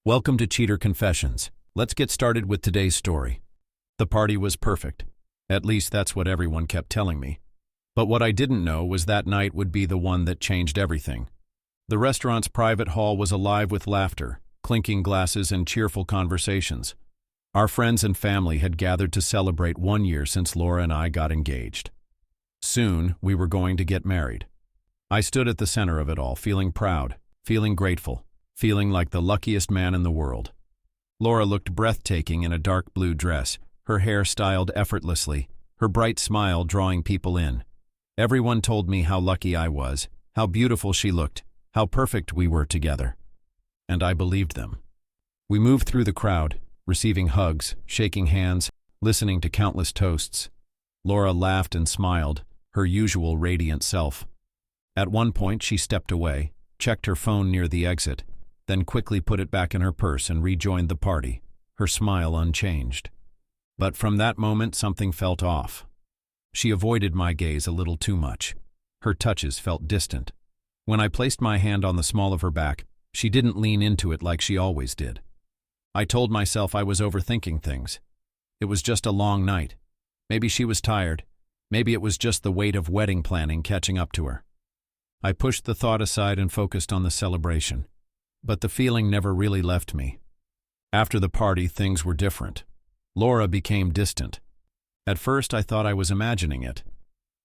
Welcome to Cheater Confessions. Let's get started with today's story. The party was perfect. At least that's what everyone kept telling me. But what I didn't know was that night would be the one that changed everything. The restaurant's private hall was alive with laughter, clinking glasses, and cheerful conversations. Our friends and family had gathered to celebrate 1 year since Laura and I got engaged. Soon, we were going to get married. I stood at the center of it all, feeling proud, feeling grateful, feeling like the luckiest man in the world. Laura looked breathtaking in a dark blue dress, her hair styled effortlessly, her bright smile drawing people in. Everyone told me how lucky I was, how beautiful she looked, how perfect we were together. And I believed them. We moved through the crowd, receiving hugs, shaking hands, listening to countless toasts. Laura laughed and smiled, her usual radiant self. At one point, she stepped away, checked her phone near the exit, then quickly put it back in her purse and rejoined the party, her smile unchanged. But from that moment, something felt off. She avoided my gaze a little too much. Her touches felt distant. When I placed my hand on the small of her back, she didn't lean into it like she always did. I told myself I was overthinking things. It was just a long night. Maybe she was tired. Maybe it was just the weight of wedding planning catching up to her. I pushed the thought aside and focused on the celebration. But the feeling never really left me. After the party, things were different. Laura became distant. At first, I thought I was imagining it,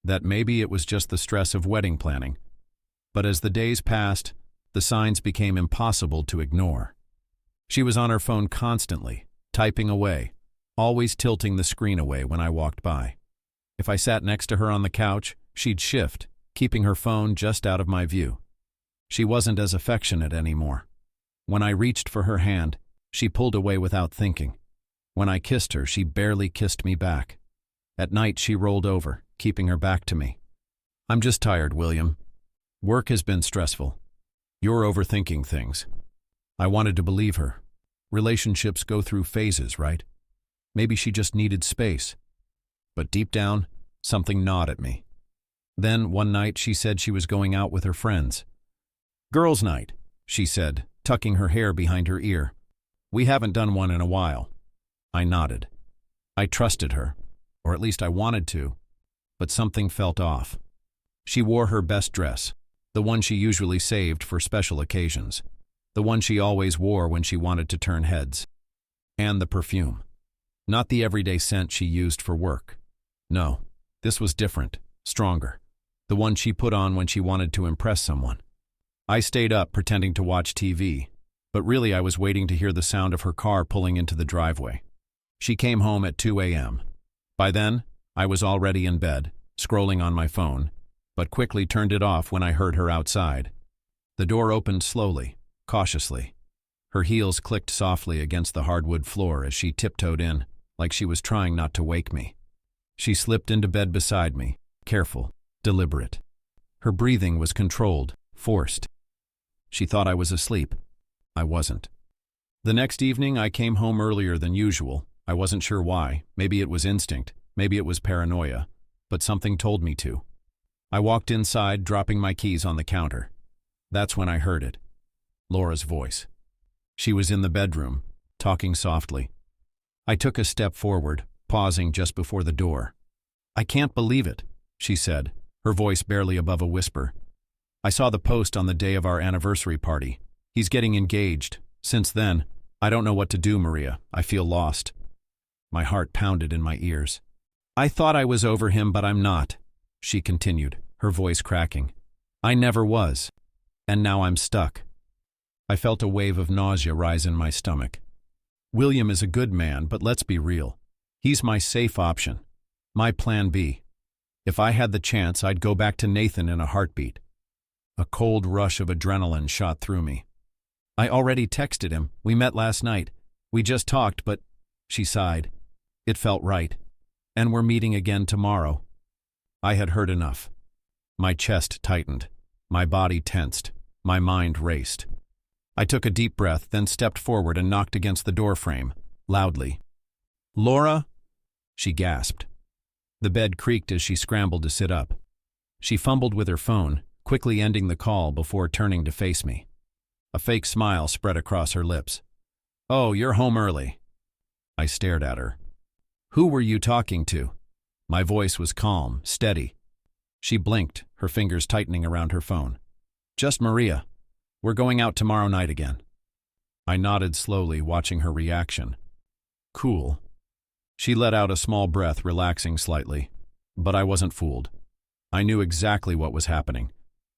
that maybe it was just the stress of wedding planning. But as the days passed, the signs became impossible to ignore. She was on her phone constantly, typing away, always tilting the screen away when I walked by. If I sat next to her on the couch, she'd shift, keeping her phone just out of my view. She wasn't as affectionate anymore. When I reached for her hand, she pulled away without thinking. When I kissed her, she barely kissed me back. At night, she rolled over, keeping her back to me. "I'm just tired, William. Work has been stressful. You're overthinking things." I wanted to believe her. Relationships go through phases, right? Maybe she just needed space. But deep down, something gnawed at me. Then, one night, she said she was going out with her friends. "Girls' night," she said, tucking her hair behind her ear. "We haven't done one in a while." I nodded. I trusted her, or at least I wanted to, but something felt off. She wore her best dress, the one she usually saved for special occasions, the one she always wore when she wanted to turn heads. And the perfume. Not the everyday scent she used for work. No, this was different, stronger. The one she put on when she wanted to impress someone. I stayed up pretending to watch TV, but really I was waiting to hear the sound of her car pulling into the driveway. She came home at 2 a.m. By then, I was already in bed, scrolling on my phone, but quickly turned it off when I heard her outside. The door opened slowly, cautiously. Her heels clicked softly against the hardwood floor as she tiptoed in, like she was trying not to wake me. She slipped into bed beside me, careful, deliberate. Her breathing was controlled, forced. She thought I was asleep. I wasn't. The next evening, I came home earlier than usual. I wasn't sure why. Maybe it was instinct. Maybe it was paranoia. But something told me to. I walked inside, dropping my keys on the counter. That's when I heard it. Laura's voice. She was in the bedroom, talking softly. I took a step forward, pausing just before the door. "I can't believe it," she said, her voice barely above a whisper. "I saw the post on the day of our anniversary party. He's getting engaged. Since then, I don't know what to do, Maria. I feel lost." My heart pounded in my ears. "I thought I was over him, but I'm not," she continued, her voice cracking. "I never was. And now I'm stuck." I felt a wave of nausea rise in my stomach. William is a good man, but let's be real. He's my safe option. My plan B. If I had the chance, I'd go back to Nathan in a heartbeat. A cold rush of adrenaline shot through me. "I already texted him. We met last night. We just talked, but..." She sighed. "It felt right. And we're meeting again tomorrow." I had heard enough. My chest tightened. My body tensed. My mind raced. I took a deep breath, then stepped forward and knocked against the doorframe, loudly. "Laura?" She gasped. The bed creaked as she scrambled to sit up. She fumbled with her phone, quickly ending the call before turning to face me. A fake smile spread across her lips. "Oh, you're home early." I stared at her. "Who were you talking to?" My voice was calm, steady. She blinked, her fingers tightening around her phone. "Just Maria. We're going out tomorrow night again." I nodded slowly, watching her reaction. "Cool." She let out a small breath, relaxing slightly. But I wasn't fooled. I knew exactly what was happening.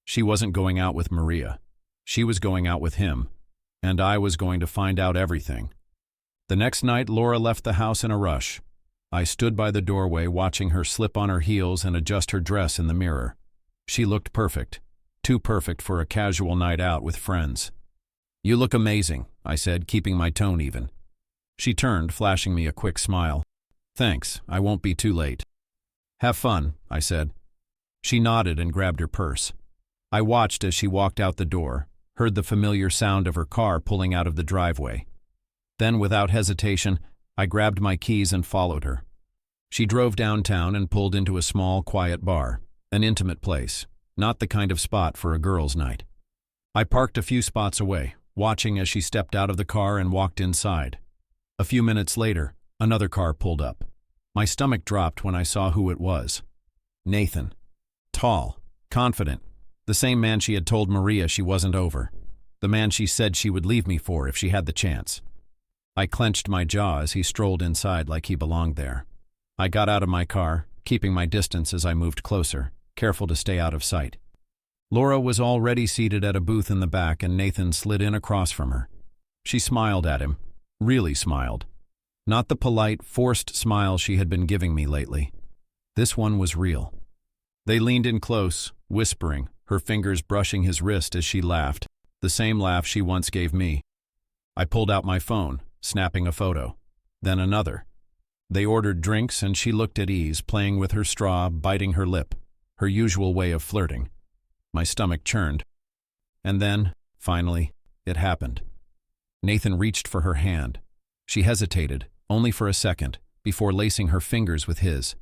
She wasn't going out with Maria. She was going out with him, and I was going to find out everything. The next night, Laura left the house in a rush. I stood by the doorway, watching her slip on her heels and adjust her dress in the mirror. She looked perfect, too perfect for a casual night out with friends. "You look amazing," I said, keeping my tone even. She turned, flashing me a quick smile. "Thanks, I won't be too late." "Have fun," I said. She nodded and grabbed her purse. I watched as she walked out the door, heard the familiar sound of her car pulling out of the driveway. Then, without hesitation, I grabbed my keys and followed her. She drove downtown and pulled into a small, quiet bar, an intimate place, not the kind of spot for a girls' night. I parked a few spots away, watching as she stepped out of the car and walked inside. A few minutes later, another car pulled up. My stomach dropped when I saw who it was. Nathan. Tall, confident, the same man she had told Maria she wasn't over, the man she said she would leave me for if she had the chance. I clenched my jaw as he strolled inside like he belonged there. I got out of my car, keeping my distance as I moved closer, careful to stay out of sight. Laura was already seated at a booth in the back, and Nathan slid in across from her. She smiled at him, really smiled. Not the polite, forced smile she had been giving me lately. This one was real. They leaned in close, whispering, her fingers brushing his wrist as she laughed, the same laugh she once gave me. I pulled out my phone, snapping a photo. Then another. They ordered drinks, and she looked at ease, playing with her straw, biting her lip, her usual way of flirting. My stomach churned. And then, finally, it happened. Nathan reached for her hand. She hesitated, only for a second, before lacing her fingers with his.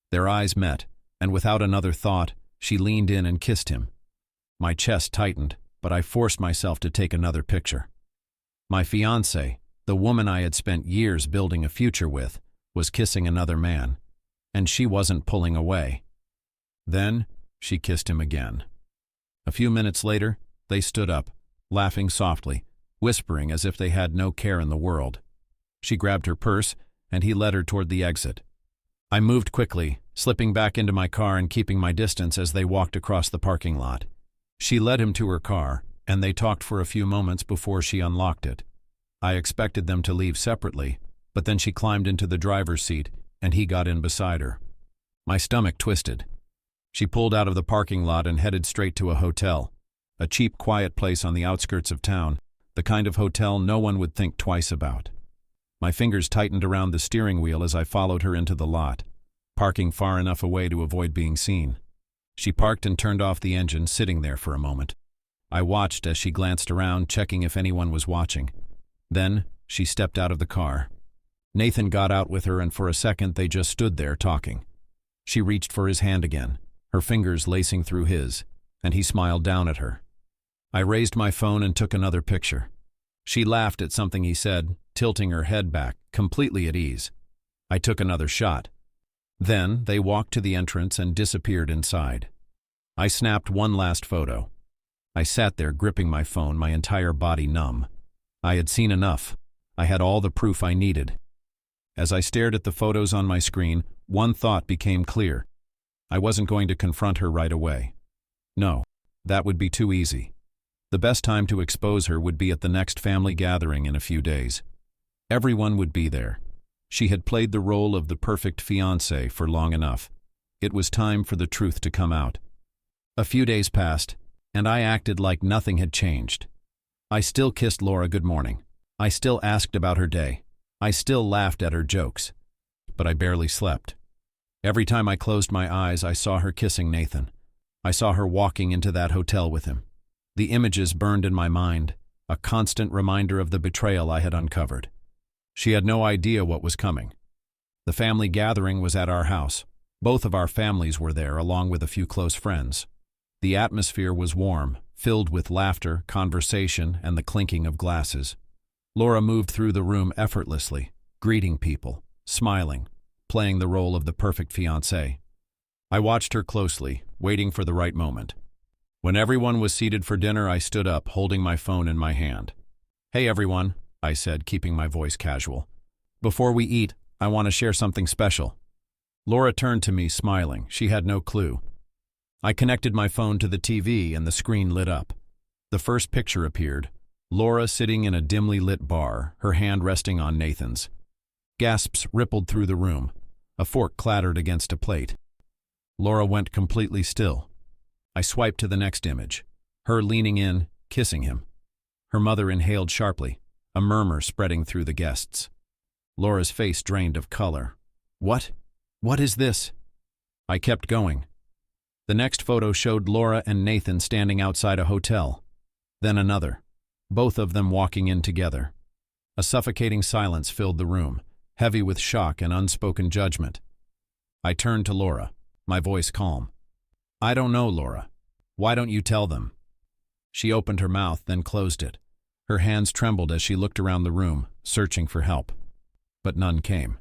Their eyes met, and without another thought, she leaned in and kissed him. My chest tightened, but I forced myself to take another picture. My fiancée, the woman I had spent years building a future with, was kissing another man, and she wasn't pulling away. Then, she kissed him again. A few minutes later, they stood up, laughing softly, whispering as if they had no care in the world. She grabbed her purse, and he led her toward the exit. I moved quickly, slipping back into my car and keeping my distance as they walked across the parking lot. She led him to her car, and they talked for a few moments before she unlocked it. I expected them to leave separately, but then she climbed into the driver's seat, and he got in beside her. My stomach twisted. She pulled out of the parking lot and headed straight to a hotel, a cheap, quiet place on the outskirts of town, the kind of hotel no one would think twice about. My fingers tightened around the steering wheel as I followed her into the lot, parking far enough away to avoid being seen. She parked and turned off the engine, sitting there for a moment. I watched as she glanced around, checking if anyone was watching. Then, she stepped out of the car. Nathan got out with her, and for a second they just stood there talking. She reached for his hand again, her fingers lacing through his, and he smiled down at her. I raised my phone and took another picture. She laughed at something he said, tilting her head back, completely at ease. I took another shot. Then they walked to the entrance and disappeared inside. I snapped one last photo. I sat there gripping my phone, my entire body numb. I had seen enough. I had all the proof I needed. As I stared at the photos on my screen, one thought became clear. I wasn't going to confront her right away. No, that would be too easy. The best time to expose her would be at the next family gathering in a few days. Everyone would be there. She had played the role of the perfect fiancée for long enough. It was time for the truth to come out. A few days passed, and I acted like nothing had changed. I still kissed Laura good morning. I still asked about her day. I still laughed at her jokes. But I barely slept. Every time I closed my eyes, I saw her kissing Nathan. I saw her walking into that hotel with him. The images burned in my mind, a constant reminder of the betrayal I had uncovered. She had no idea what was coming. The family gathering was at our house. Both of our families were there, along with a few close friends. The atmosphere was warm, filled with laughter, conversation, and the clinking of glasses. Laura moved through the room effortlessly, greeting people, smiling, playing the role of the perfect fiancée. I watched her closely, waiting for the right moment. When everyone was seated for dinner, I stood up, holding my phone in my hand. "Hey everyone," I said, keeping my voice casual. "Before we eat, I want to share something special." Laura turned to me, smiling. She had no clue. I connected my phone to the TV and the screen lit up. The first picture appeared, Laura sitting in a dimly lit bar, her hand resting on Nathan's. Gasps rippled through the room. A fork clattered against a plate. Laura went completely still. I swiped to the next image, her leaning in, kissing him. Her mother inhaled sharply, a murmur spreading through the guests. Laura's face drained of color. "What? What is this?" I kept going. The next photo showed Laura and Nathan standing outside a hotel. Then another, both of them walking in together. A suffocating silence filled the room, heavy with shock and unspoken judgment. I turned to Laura, my voice calm. "I don't know, Laura. Why don't you tell them?" She opened her mouth, then closed it. Her hands trembled as she looked around the room, searching for help. But none came.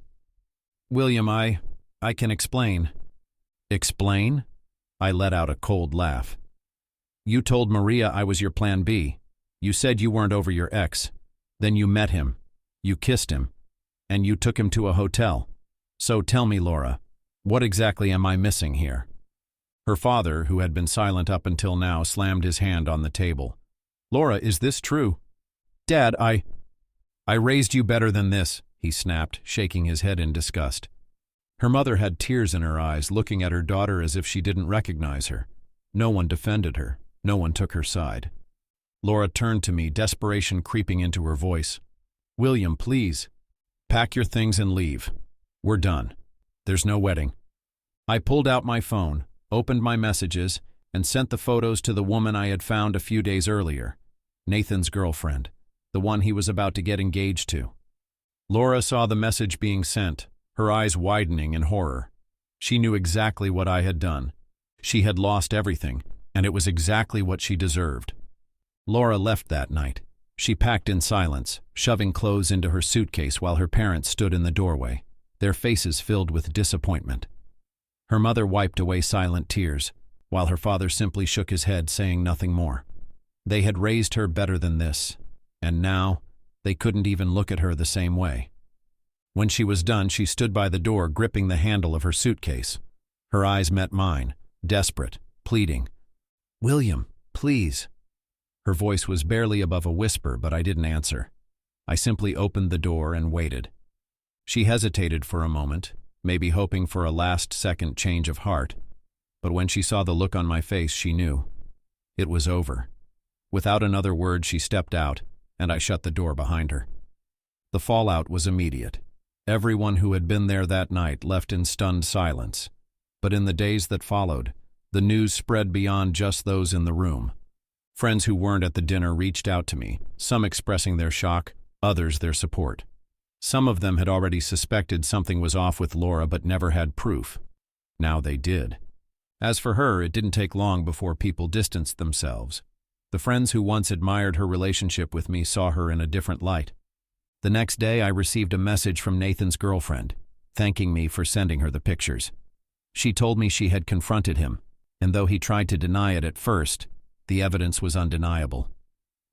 "William, I can explain." "Explain?" I let out a cold laugh. "You told Maria I was your plan B. You said you weren't over your ex. Then you met him. You kissed him. And you took him to a hotel. So tell me, Laura, what exactly am I missing here?" Her father, who had been silent up until now, slammed his hand on the table. "Laura, is this true?" "Dad, I raised you better than this," he snapped, shaking his head in disgust. Her mother had tears in her eyes, looking at her daughter as if she didn't recognize her. No one defended her. No one took her side. Laura turned to me, desperation creeping into her voice. "William, please. Pack your things and leave. We're done. There's no wedding." I pulled out my phone, opened my messages, and sent the photos to the woman I had found a few days earlier, Nathan's girlfriend, the one he was about to get engaged to. Laura saw the message being sent, her eyes widening in horror. She knew exactly what I had done. She had lost everything, and it was exactly what she deserved. Laura left that night. She packed in silence, shoving clothes into her suitcase while her parents stood in the doorway, their faces filled with disappointment. Her mother wiped away silent tears, while her father simply shook his head, saying nothing more. They had raised her better than this, and now they couldn't even look at her the same way. When she was done, she stood by the door, gripping the handle of her suitcase. Her eyes met mine, desperate, pleading. "William, please." Her voice was barely above a whisper, but I didn't answer. I simply opened the door and waited. She hesitated for a moment, maybe hoping for a last-second change of heart. But when she saw the look on my face, she knew. It was over. Without another word, she stepped out, and I shut the door behind her. The fallout was immediate. Everyone who had been there that night left in stunned silence. But in the days that followed, the news spread beyond just those in the room. Friends who weren't at the dinner reached out to me, some expressing their shock, others their support. Some of them had already suspected something was off with Laura but never had proof. Now they did. As for her, it didn't take long before people distanced themselves. The friends who once admired her relationship with me saw her in a different light. The next day, I received a message from Nathan's girlfriend, thanking me for sending her the pictures. She told me she had confronted him, and though he tried to deny it at first, the evidence was undeniable.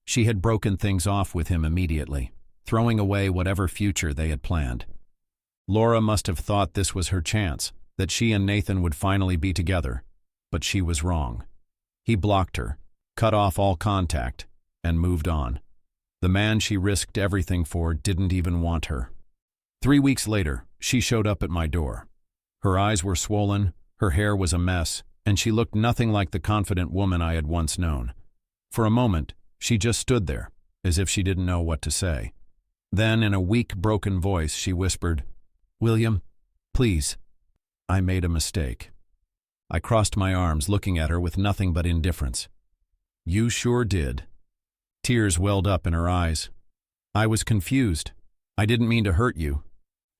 She had broken things off with him immediately, throwing away whatever future they had planned. Laura must have thought this was her chance, that she and Nathan would finally be together, but she was wrong. He blocked her, cut off all contact, and moved on. The man she risked everything for didn't even want her. 3 weeks later, she showed up at my door. Her eyes were swollen, her hair was a mess, and she looked nothing like the confident woman I had once known. For a moment, she just stood there, as if she didn't know what to say. Then, in a weak, broken voice, she whispered, "William, please." I made a mistake. I crossed my arms, looking at her with nothing but indifference. "You sure did." Tears welled up in her eyes. "I was confused. I didn't mean to hurt you."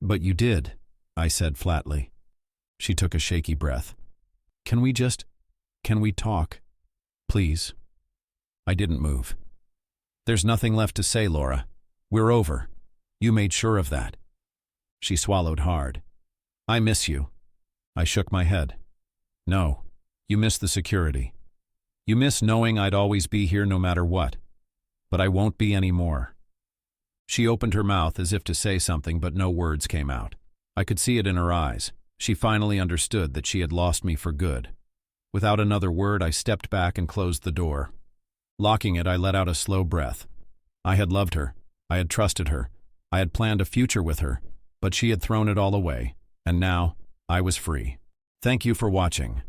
"But you did," I said flatly. She took a shaky breath. Can we talk? Please." I didn't move. "There's nothing left to say, Laura. We're over. You made sure of that. She swallowed hard. I miss you. I shook my head. No, you miss the security. You miss knowing I'd always be here no matter what. But I won't be anymore. She opened her mouth as if to say something, but no words came out. I could see it in her eyes. She finally understood that she had lost me for good. Without another word, I stepped back and closed the door. Locking it, I let out a slow breath. I had loved her. I had trusted her. I had planned a future with her, but she had thrown it all away, and now I was free. Thank you for watching.